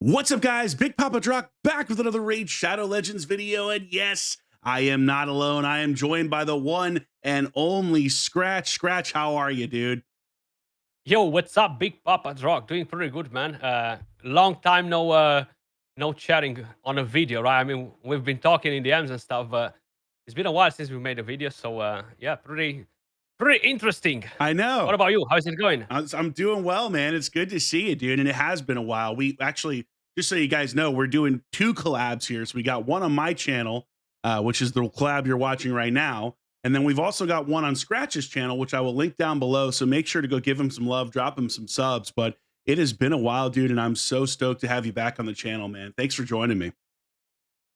What's up, guys? Big Papa Drock back with another Raid Shadow Legends video. And yes, I am not alone. I am joined by the one and only Scratch. Scratch, how are you, dude? Yo, what's up, Big Papa Drock? Doing pretty good, man. Long time no chatting on a video, right? I mean, we've been talking in the DMs and stuff, but it's been a while since we made a video, so yeah, pretty interesting. I What know. about you? How's it going? I'm doing well, man. It's good to see you, dude. And it has been a while. We actually, just so you guys know, we're doing two collabs here. So we got one on my channel, which is the collab you're watching right now. And then we've also got one on Scratch's channel, which I will link down below. So make sure to go give him some love, drop him some subs. But it has been a while, dude. And I'm so stoked to have you back on the channel, man. Thanks for joining me.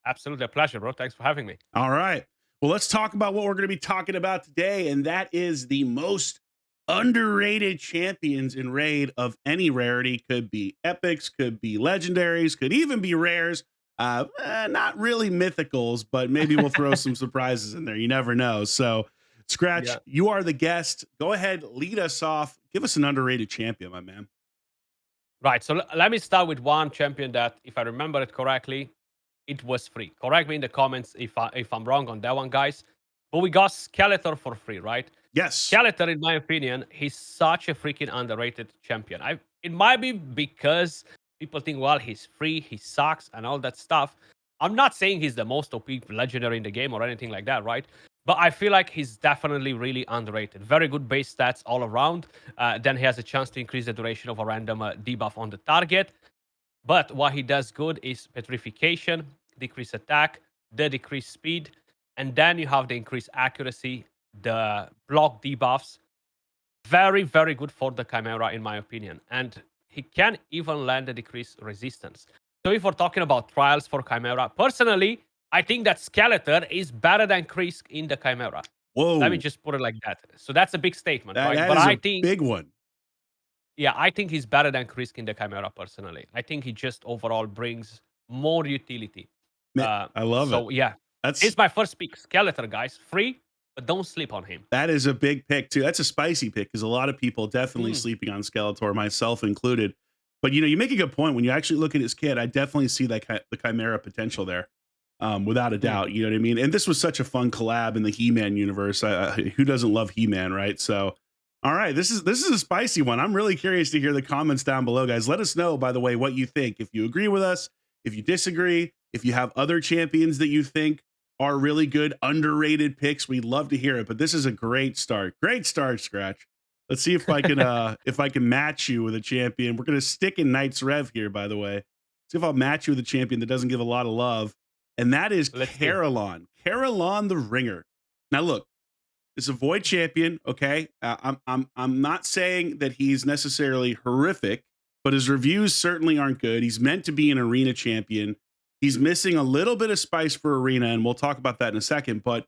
Absolutely a pleasure, bro. Thanks for having me. All right. Well, let's talk about what we're going to be talking about today. And that is the most underrated champions in Raid of any rarity. Could be epics, could be legendaries, could even be rares. Not really mythicals, but maybe we'll throw some surprises in there. You never know. So, Scratch, Yeah. you are the guest. Go ahead, lead us off. Give us an underrated champion, my man. Right. So let me start with one champion that, if I remember it correctly, it was free. Correct me in the comments if I'm wrong on that one, guys. But we got Skeletor for free, right? Yes. Skeletor, in my opinion, he's such a freaking underrated champion. It might be because people think, well, he's free, he sucks, and all that stuff. I'm not saying he's the most OP legendary in the game or anything like that, right? But I feel like he's definitely really underrated. Very good base stats all around. Then he has a chance to increase the duration of a random debuff on the target. But what he does good is petrification, decrease attack, the decreased speed, and then you have the increased accuracy, the block debuffs. Very, very good for the Chimera, in my opinion. And he can even land a decreased resistance. So if we're talking about trials for Chimera, personally, I think that Skeletor is better than Krisk in the Chimera. Let me Whoa. just put it like that. So that's a big statement, That, right? that But is I a think, big one. yeah, I think he's better than Krisk in the Chimera, personally. I think he just overall brings more utility. Man, Uh, I love it. so yeah, That's it's my first pick. Skeletor, guys. Free, but don't sleep on him. That is a big pick too. That's a spicy pick because a lot of people definitely Mm, sleeping on Skeletor, myself included. But you make a good point when you actually look at his kit. I definitely see that the Chimera potential there, without a mm. doubt. You know what I mean? And this was such a fun collab in the He-Man universe. Who doesn't love He-Man, right? So, all right, this is a spicy one. I'm really curious to hear the comments down below, guys. Let us know, by the way, what you think. If you agree with us, if you disagree, if you have other champions that you think are really good underrated picks, we'd love to hear it. But this is a great start. Great start, Scratch. Let's see if I can match you with a champion. We're gonna stick in Knights Rev here, by the way. See if I'll match you with a champion that doesn't give a lot of love. And that is Let's see. Carolon. Carolon the Ringer. Now look, it's a void champion, okay? I'm not saying that he's necessarily horrific, but his reviews certainly aren't good. He's meant to be an arena champion. He's missing a little bit of spice for arena, and we'll talk about that in a second. But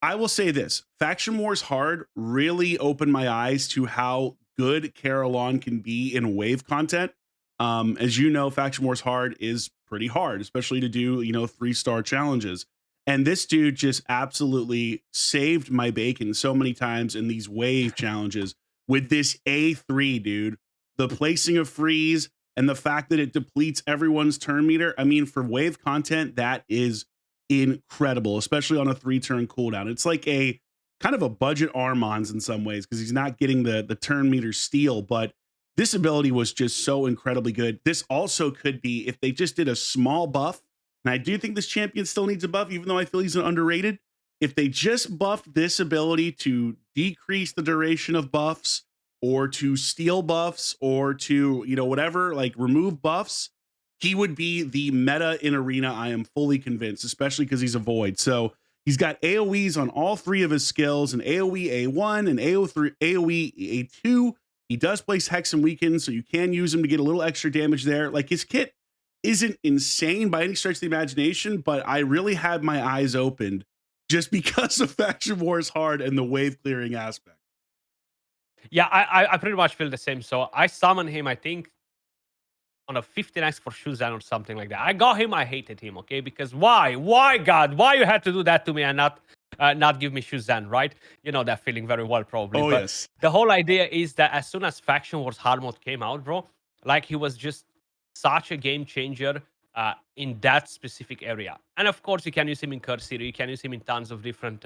I will say this: Faction Wars Hard really opened my eyes to how good Carolon can be in wave content. As you know, Faction Wars Hard is pretty hard, especially to do 3-star challenges. And this dude just absolutely saved my bacon so many times in these wave challenges with this A3, dude. The placing of freeze and the fact that it depletes everyone's turn meter. I mean, for wave content, that is incredible, especially on a 3-turn cooldown. It's like a kind of a budget Armons in some ways because he's not getting the turn meter steal, but this ability was just so incredibly good. This also could be if they just did a small buff, and I do think this champion still needs a buff, even though I feel he's underrated. If they just buffed this ability to decrease the duration of buffs or to steal buffs or to, whatever, like remove buffs, he would be the meta in arena. I am fully convinced, especially because he's a void. So he's got AoEs on all three of his skills, and AoE A1 and AoE A2. He does place Hex and Weaken, so you can use him to get a little extra damage there. Like, his kit isn't insane by any stretch of the imagination, but I really had my eyes opened just because of Faction Wars Hard and the wave clearing aspect. Yeah, I pretty much feel the same. So I summon him, I think, on a 15x for Shuzan or something like that. I got him, I hated him, okay? Because why? Why, God? Why you had to do that to me and not give me Shuzan, right? You know that feeling very well, probably. Oh, But yes. the whole idea is that as soon as Faction Wars Hard mode came out, bro, like he was just such a game changer in that specific area. And of course, you can use him in Curse City. You can use him in tons of different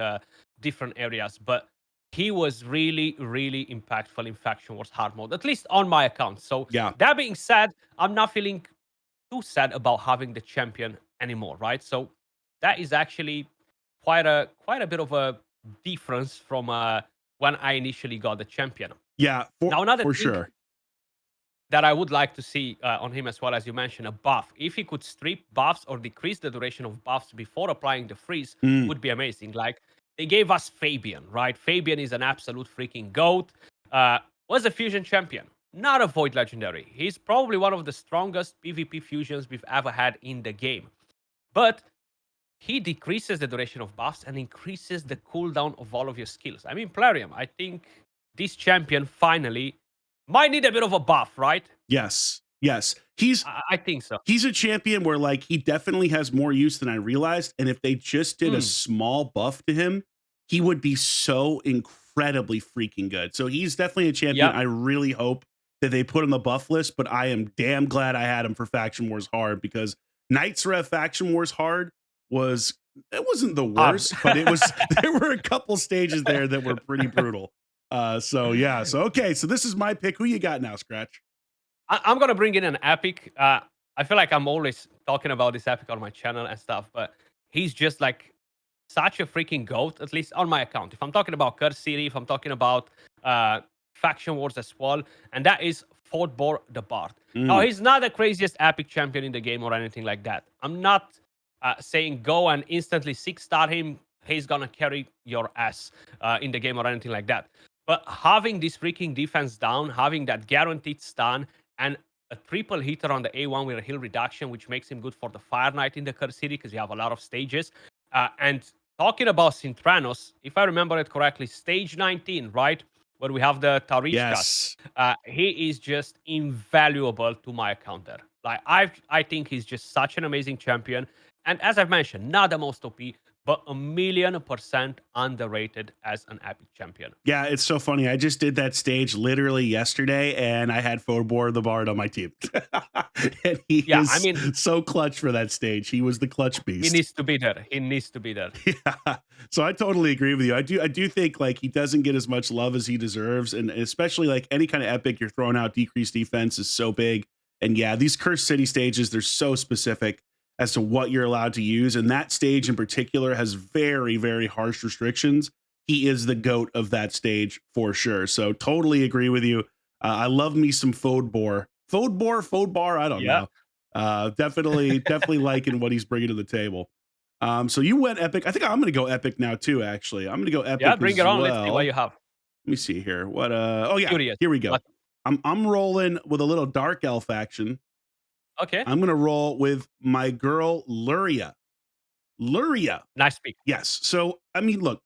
areas. But he was really, really impactful in Faction Wars Hard Mode, at least on my account. So Yeah. that being said, I'm not feeling too sad about having the champion anymore, right? So that is actually quite a bit of a difference from when I initially got the champion. Yeah, Now, another for thing sure. that I would like to see on him as well, as you mentioned, a buff. If he could strip buffs or decrease the duration of buffs before applying the freeze, Mm, would be amazing. Like they gave us Fabian, right? Fabian is an absolute freaking goat. Was a fusion champion, not a void legendary. He's probably one of the strongest PvP fusions we've ever had in the game. But he decreases the duration of buffs and increases the cooldown of all of your skills. I mean, Plarium, I think this champion finally might need a bit of a buff, right? yes. Yes. I think so. He's a champion where like he definitely has more use than I realized. And if they just did a Mm, small buff to him, he would be so incredibly freaking good. So he's definitely a champion. yep. I really hope that they put on the buff list, but I am damn glad I had him for Faction Wars Hard because Knights Rev Faction Wars Hard was it wasn't the Hard. worst, but it was there were a couple stages there that were pretty brutal. So yeah, so okay, so this is my pick. Who you got now, Scratch? I'm gonna bring in an epic. I feel like I'm always talking about this epic on my channel and stuff, but he's just like such a freaking goat, at least on my account. If I'm talking about Curse City, if I'm talking about Faction Wars as well, and that is Fordbor the Bard. Now, Mm, he's not the craziest epic champion in the game or anything like that. I'm not saying go and instantly 6-star him. He's gonna carry your ass in the game or anything like that. But having this freaking defense down, having that guaranteed stun, and a triple hitter on the A1 with a heal reduction, which makes him good for the Fire Knight in the Curse City because you have a lot of stages. And talking about Sintranos, if I remember it correctly, stage 19, right? Where we have the Tarichkas. yes. He is just invaluable to my account there. Like I think he's just such an amazing champion. And as I've mentioned, not the most OP, but 1,000,000% underrated as an epic champion. Yeah, it's so funny. I just did that stage literally yesterday, and I had Fodbor the Bard on my team. And he Yeah, I is mean, so clutch for that stage. He was the clutch he beast. needs to be there. He needs to be there. Yeah. So I totally agree with you. I do think like he doesn't get as much love as he deserves. And especially like any kind of epic you're throwing out, decreased defense is so big. And yeah, these Cursed City stages, they're so specific as to what you're allowed to use. And that stage in particular has very, very harsh restrictions. He is the goat of that stage for sure. So totally agree with you. I love me some Fodbor. Fodbar, I don't Yeah. know. Definitely liking what he's bringing to the table. So you went epic. I think I'm going to go epic now too. Actually, I'm going to go Yeah, epic bring as it on. Let's see what well. you have. Let me see here. What? Oh yeah, Curious. here we go. What? I'm rolling with a little dark elf action. Okay. I'm going to roll with my girl Luria. Luria. Nice pick. Yes. So I mean, look,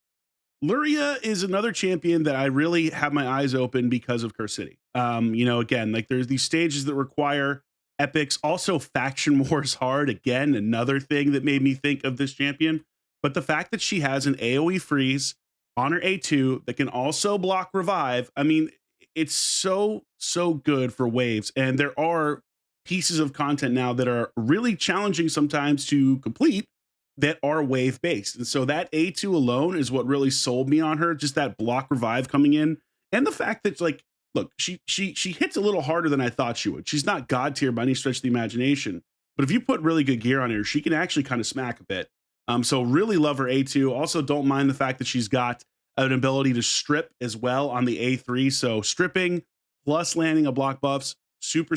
Luria is another champion that I really have my eyes open because of Curse City. Again, like there's these stages that require epics. Also, Faction Wars Hard, again, another thing that made me think of this champion. But the fact that she has an AoE freeze on her A2 that can also block revive, I mean, it's so good for waves. And there are pieces of content now that are really challenging sometimes to complete that are wave based. And so that A2 alone is what really sold me on her, just that block revive coming in. And the fact that like, look, she hits a little harder than I thought she would. She's not god tier by any stretch of the imagination. But if you put really good gear on her, she can actually kind of smack a bit. So really love her A2. Also don't mind the fact that she's got an ability to strip as well on the A3. So stripping plus landing a block buffs, super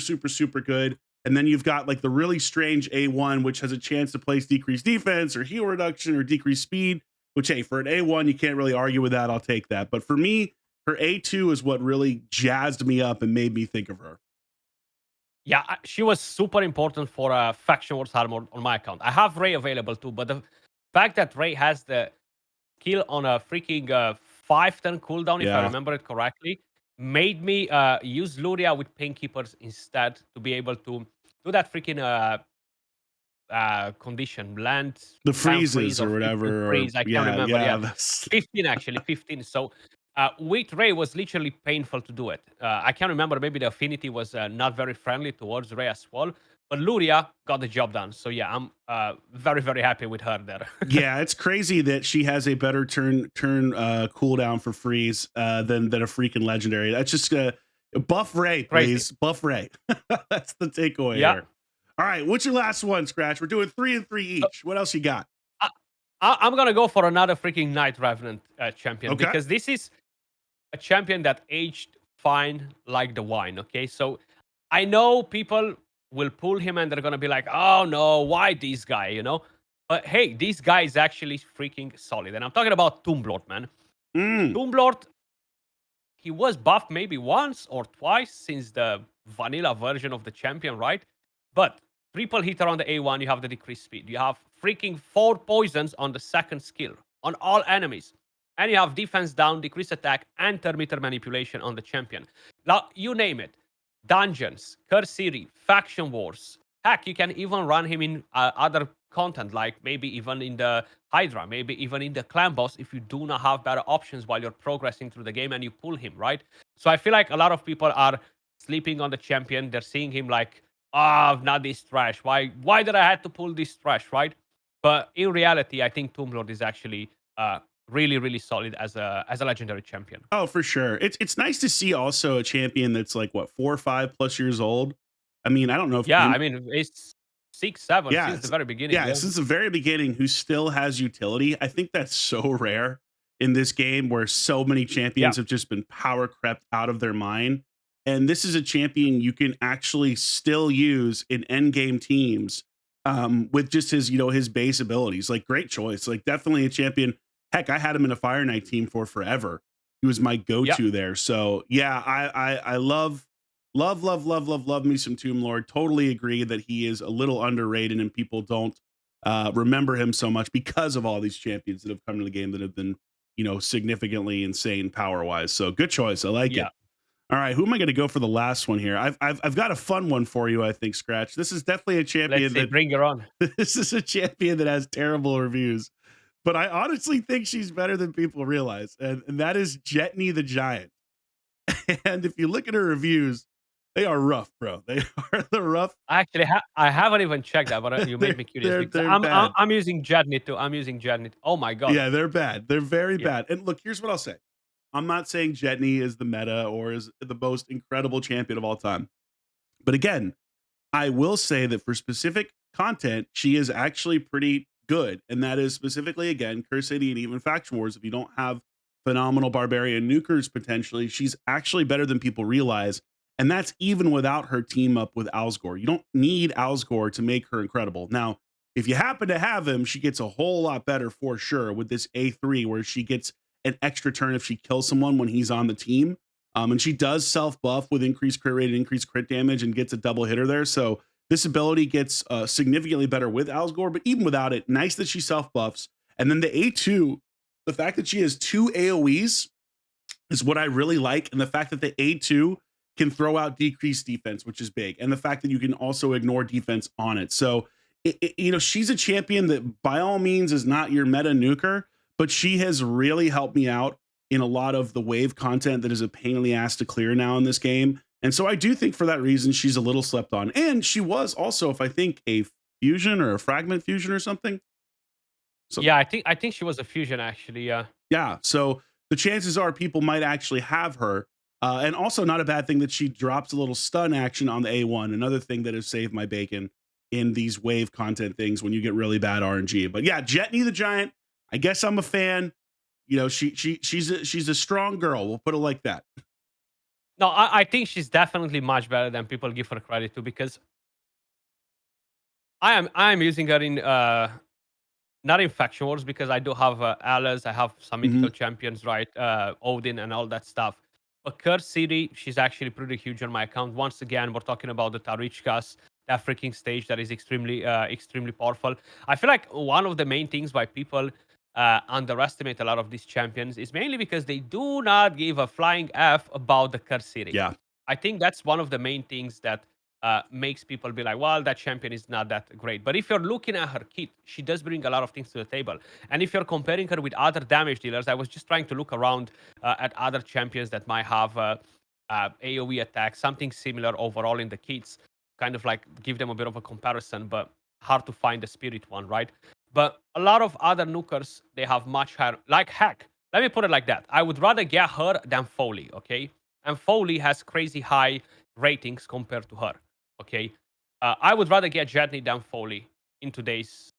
good. And then you've got like the really strange A1, which has a chance to place decreased defense or heal reduction or decreased speed, which, hey, for an A1, you can't really argue with that. I'll take that. But for me, her A2 is what really jazzed me up and made me think of her. Yeah, she was super important for Faction Wars Armor on my account. I have Ray available too, but the fact that Ray has the skill on a freaking 5-turn cooldown, if I Yeah. remember it correctly, made me use Luria with Painkeepers instead to be able to do that freaking condition, land, The time freeze freezes or or 15 whatever. Or freeze. I can't yeah, remember. yeah. Yeah, That's 15 actually, 15. So with Ray was literally painful to do it. I can't remember. Maybe the affinity was not very friendly towards Ray as well. But Luria got the job done. So yeah, I'm very, very happy with her there. Yeah, it's crazy that she has a better turn cooldown for freeze than a freaking legendary. That's just buff Ray, Crazy. please. Buff Ray. That's the takeaway Yeah. here. All right, what's your last one, Scratch? We're doing 3 and 3 So each. What else you got? I, I'm gonna go for another freaking Night Revenant champion Okay. because this is a champion that aged fine like the wine. Okay, so I know people will pull him and they're gonna be like, "Oh no, why this guy?" But hey, this guy is actually freaking solid, and I'm talking about Tomblord, man. Mm. Tomblord, he was buffed maybe once or twice since the vanilla version of the champion, right? But triple hitter on the A1, you have the decreased speed. You have freaking 4 poisons on the second skill on all enemies. And you have defense down, decreased attack, and thermometer manipulation on the champion. Now, you name it. Dungeons, Curse City, Faction Wars. Heck, you can even run him in other content, like maybe even in the Hydra, maybe even in the clan boss if you do not have better options while you're progressing through the game and you pull him, right? So I feel like a lot of people are sleeping on the champion. They're seeing him like, ah, oh, not this trash. Why did I have to pull this trash, right? But in reality, I think Tomblord is actually really, really solid as a legendary champion. Oh, for sure. It's nice to see also a champion that's like what 4 or 5 plus years old. I mean, I don't know if Yeah, I mean, it's 6, 7 yeah, since the very beginning. Yeah. since the very beginning, who still has utility. I think that's so rare in this game where so many Yeah. champions have just been power crept out of their mind. And this is a champion you can actually still use in end game teams with just his, his base abilities. Like, great choice. Like, definitely a champion. Heck, I had him in a Fire Knight team for forever. He was my Yeah. go-to there. So yeah, I love me some Tomb Lord. Totally agree that he is a little underrated and people don't remember him so much because of all these champions that have come to the game that have been, significantly insane power wise. So good choice. I like Yeah. it. All right, who am I going to go for the last one here? I've got a fun one for you. I think Scratch. This is definitely a Let's champion see. that Bring her on. this is a champion that has terrible reviews, but I honestly think she's better than people realize, and that is Jetney the Giant. And if you look at her reviews, they are rough, bro. They are the rough. Actually, I haven't even checked that, but you made me curious because They're I'm bad. I'm using Jetney too. I'm using Jetney. Oh my god. Yeah, they're bad. They're very Yeah. bad. And look, here's what I'll say. I'm not saying Jetney is the meta or is the most incredible champion of all time. But again, I will say that for specific content, she is actually pretty good. And that is specifically, again, Curse City and even Faction Wars. If you don't have phenomenal barbarian nukers potentially, she's actually better than people realize. And that's even without her team up with Alsgore. You don't need Alsgore to make her incredible. Now, if you happen to have him, she gets a whole lot better for sure with this A3, where she gets an extra turn if she kills someone when he's on the team. And she does self buff with increased crit rate and increased crit damage and gets a double hitter there. So this ability gets significantly better with Alsgore, but even without it, nice that she self buffs. And then the A2, the fact that she has 2 AoEs is what I really like. And the fact that the A2 can throw out decreased defense, which is big. And the fact that you can also ignore defense on it. So, she's a champion that by all means is not your meta nuker, but she has really helped me out in a lot of the wave content that is a pain in the ass to clear now in this game. And so I do think for that reason, she's a little slept on. And she was also, if I think, a fusion or a fragment fusion or something. So Yeah, I think she was a fusion actually. Yeah. yeah, so the chances are people might actually have her. And also not a bad thing that she drops a little stun action on the A1. Another thing that has saved my bacon in these wave content things when you get really bad RNG. But yeah, Jetney the Giant, I guess I'm a fan. She's a strong girl. We'll put it like that. No, I think she's definitely much better than people give her credit to because I am using her in not in faction wars because I do have allies, I have some mythical Mhm. champions, right? Odin and all that stuff. But Curse City, she's actually pretty huge on my account. Once again, we're talking about the Tarichkas, that freaking stage that is extremely powerful. I feel like one of the main things why people underestimate a lot of these champions is mainly because they do not give a flying F about the Curse City. Yeah. I think that's one of the main things that makes people be like, well, that champion is not that great. But if you're looking at her kit, she does bring a lot of things to the table. And if you're comparing her with other damage dealers, I was just trying to look around at other champions that might have AoE attack, something similar overall in the kits. kind of like give them a bit of a comparison, but hard to find the spirit one, right? But a lot of other nukers, they have much higher, like Heck. Let me put it like that. I would rather get her than Foley, okay? And Foley has crazy high ratings compared to her, okay? I would rather get Jetney than Foley in today's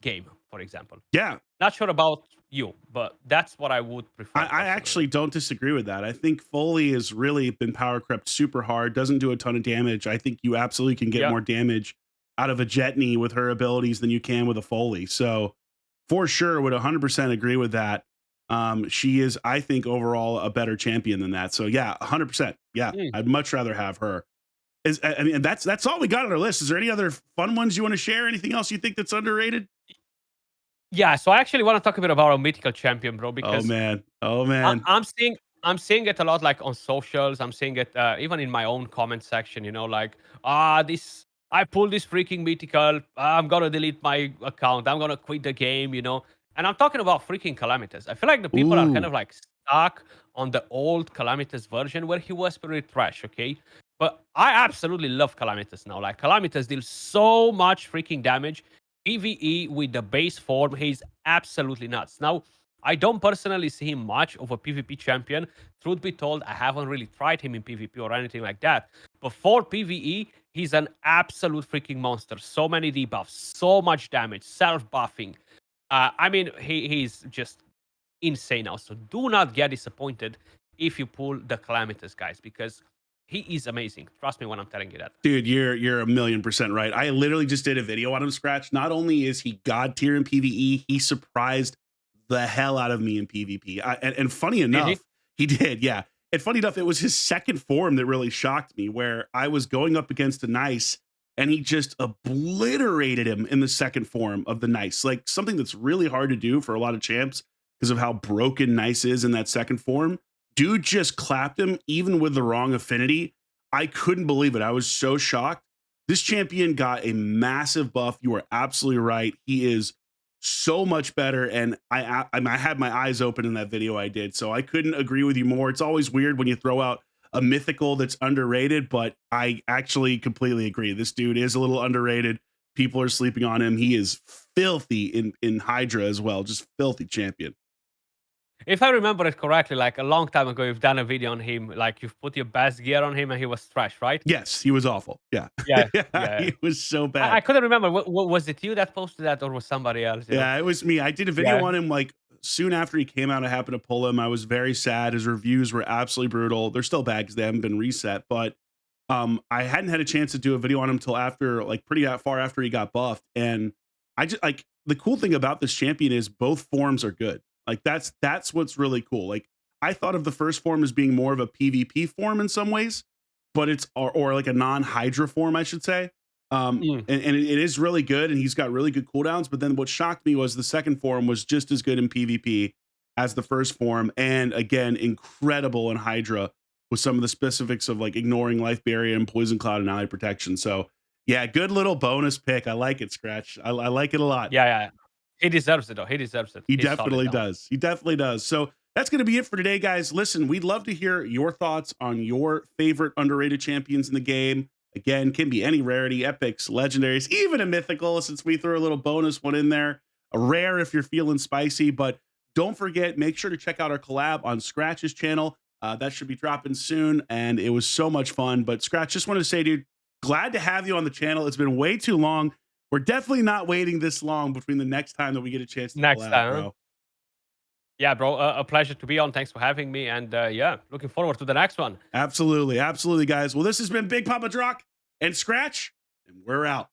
game, for example. Yeah, Not sure about you, but that's what I would prefer. I actually don't disagree with that. I think Foley has really been power crept super hard, doesn't do a ton of damage. I think you absolutely can get Yeah. more damage out of a Jetney with her abilities than you can with a Foley. So for sure, would 100% agree with that. She is, I think, overall a better champion than that. So yeah, 100%. Yeah, Mm. I'd much rather have her. I mean, that's all we got on our list. Is there any other fun ones you want to share? Anything else you think that's underrated? Yeah, so I actually want to talk a bit about our mythical champion, bro, Oh because man, oh I, man. I'm seeing I'm seeing it a lot, like on socials. I'm seeing it even in my own comment section. Like this. I pulled this freaking mythical. I'm gonna delete my account. I'm gonna quit the game. And I'm talking about freaking Calamitus. I feel like the people are kind Ooh, of like stuck on the old Calamitus version where he was pretty trash. Okay, but I absolutely love Calamitus now. Like Calamitus deals so much freaking damage. PVE with the base form, he's absolutely nuts. Now, I don't personally see him much of a PvP champion. Truth be told, I haven't really tried him in PvP or anything like that. But for PvE, he's an absolute freaking monster. So many debuffs, so much damage, self buffing. I mean, he's just insane now. So do not get disappointed if you pull the Calamitus, guys, because he is amazing. Trust me when I'm telling you that. dude, you're a million percent right. I literally just did a video on him, Scratch. Not only is he god tier in PvE, he surprised the hell out of me in PvP. And funny Did he? enough, he did, yeah. And funny enough, it was his second form that really shocked me, where I was going up against a Nice and he just obliterated him in the second form of the Nice. Like something that's really hard to do for a lot of champs because of how broken Nice is in that second form. Dude just clapped him even with the wrong affinity. I couldn't believe it. I was so shocked. This champion got a massive buff. You are absolutely right. He is so much better, and I had my eyes open in that video I did, so I couldn't agree with you more. It's always weird when you throw out a mythical that's underrated, but I actually completely agree. This dude is a little underrated. People are sleeping on him. He is filthy in Hydra as well. Just filthy champion. If I remember it correctly, like a long time ago, you've done a video on him. Like you've put your best gear on him, and he was trash, right? Yes, he was awful. Yeah, Yeah, yeah, yeah. he was so I bad. couldn't remember. Was it you that posted that, or was somebody else? Yeah, it was me. I did a video Yeah. on him like soon after he came out. I happened to pull him. I was very sad. His reviews were absolutely brutal. They're still bad because they haven't been reset. But I hadn't had a chance to do a video on him until after, like pretty far after he got buffed. And I just like the cool thing about this champion is both forms are good. Like that's what's really cool. Like I thought of the first form as being more of a PvP form in some ways, but it's or like a non-Hydra form, I should say. Mm. And it is really good, and he's got really good cooldowns. But then what shocked me was the second form was just as good in PvP as the first form, and again, incredible in Hydra with some of the specifics of like ignoring life barrier and poison cloud and ally protection. So yeah, good little bonus pick. I like it, Scratch. I like it a lot. Yeah, yeah. He deserves it, though. He deserves it. He He's solid definitely now. does. He definitely does. So that's going to be it for today, guys. Listen, we'd love to hear your thoughts on your favorite underrated champions in the game. Again, can be any rarity, epics, legendaries, even a mythical, since we threw a little bonus one in there. A rare if you're feeling spicy. But don't forget, make sure to check out our collab on Scratch's channel. That should be dropping soon. And it was so much fun. But Scratch, just wanted to say, dude, glad to have you on the channel. It's been way too long. We're definitely not waiting this long between the next time that we get a chance to Next collab, time. bro. Yeah, bro. A pleasure to be on. Thanks for having me. And yeah, looking forward to the next one. Absolutely. Absolutely, guys. Well, this has been Big Papa Drock and Scratch, and we're out.